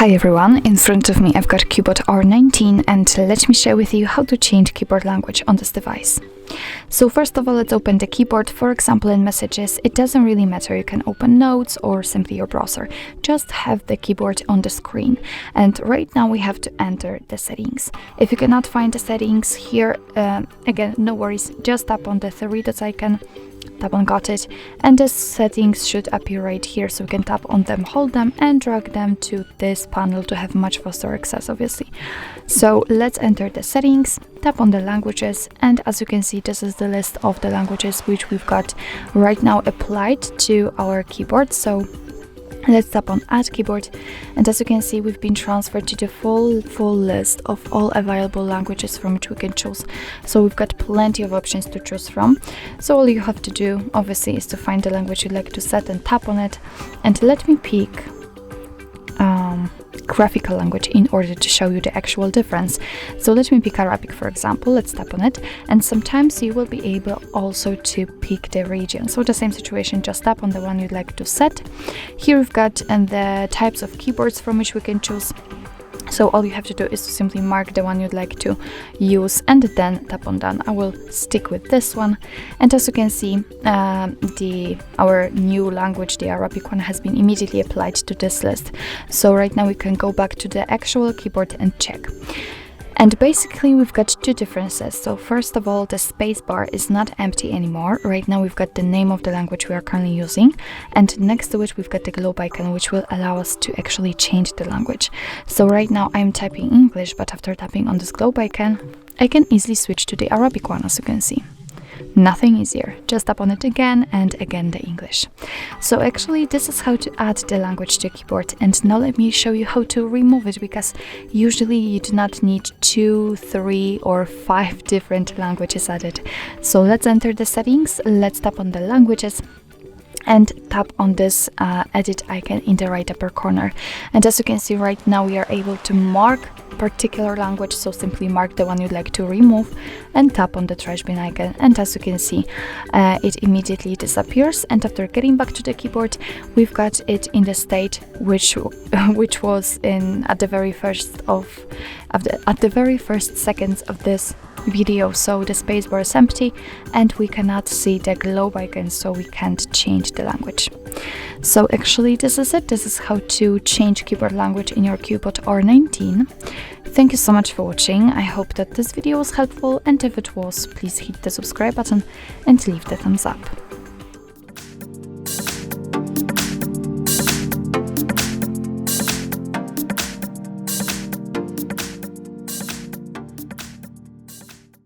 Hi everyone, in front of me I've got CUBOT R19 and let me share with you how to change keyboard language on this device. So first of all, let's open the keyboard. For example, in messages, it doesn't really matter. You can open notes or simply your browser. Just have the keyboard on the screen. And right now we have to enter the settings. If you cannot find the settings here, again, no worries. Just tap on the three dots icon. Tap on got it, and the settings should appear right here, so we can tap on them, hold them and drag them to this panel to have much faster access, obviously. So let's enter the settings, tap on the languages, and as you can see, this is the list of the languages which we've got right now applied to our keyboard. So let's tap on add keyboard, and as you can see, we've been transferred to the full list of all available languages from which we can choose. So we've got plenty of options to choose from. So all you have to do obviously is to find the language you'd like to set and tap on it, and let me pick graphical language in order to show you the actual difference. So let me pick Arabic, for example. Let's tap on it, and sometimes you will be able also to pick the region. So the same situation, just tap on the one you'd like to set. Here we've got the types of keyboards from which we can choose. So all you have to do is to simply mark the one you'd like to use and then tap on done. I will stick with this one, and as you can see, our new language, the Arabic one, has been immediately applied to this list. So right now we can go back to the actual keyboard and check. And basically we've got two differences. So first of all, the space bar is not empty anymore. Right now we've got the name of the language we are currently using, and next to it we've got the globe icon, which will allow us to actually change the language. So right now I'm typing English, but after tapping on this globe icon, I can easily switch to the Arabic one, as you can see. Nothing easier. Just tap on it again and again the English. So actually this is how to add the language to keyboard, and now let me show you how to remove it, because usually you do not need 2, 3 or 5 different languages added. So let's enter the settings, let's tap on the languages and tap on this edit icon in the right upper corner. And as you can see, right now we are able to mark particular language, so simply mark the one you'd like to remove and tap on the trash bin icon, and as you can see, it immediately disappears. And after getting back to the keyboard, we've got it in the state which was in at the very first seconds of this video. So the spacebar is empty and we cannot see the globe icon, so we can't change the language. So actually this is it. This is how to change keyboard language in your CUBOT R19. Thank you so much for watching. I hope that this video was helpful, and if it was, please hit the subscribe button and leave the thumbs up.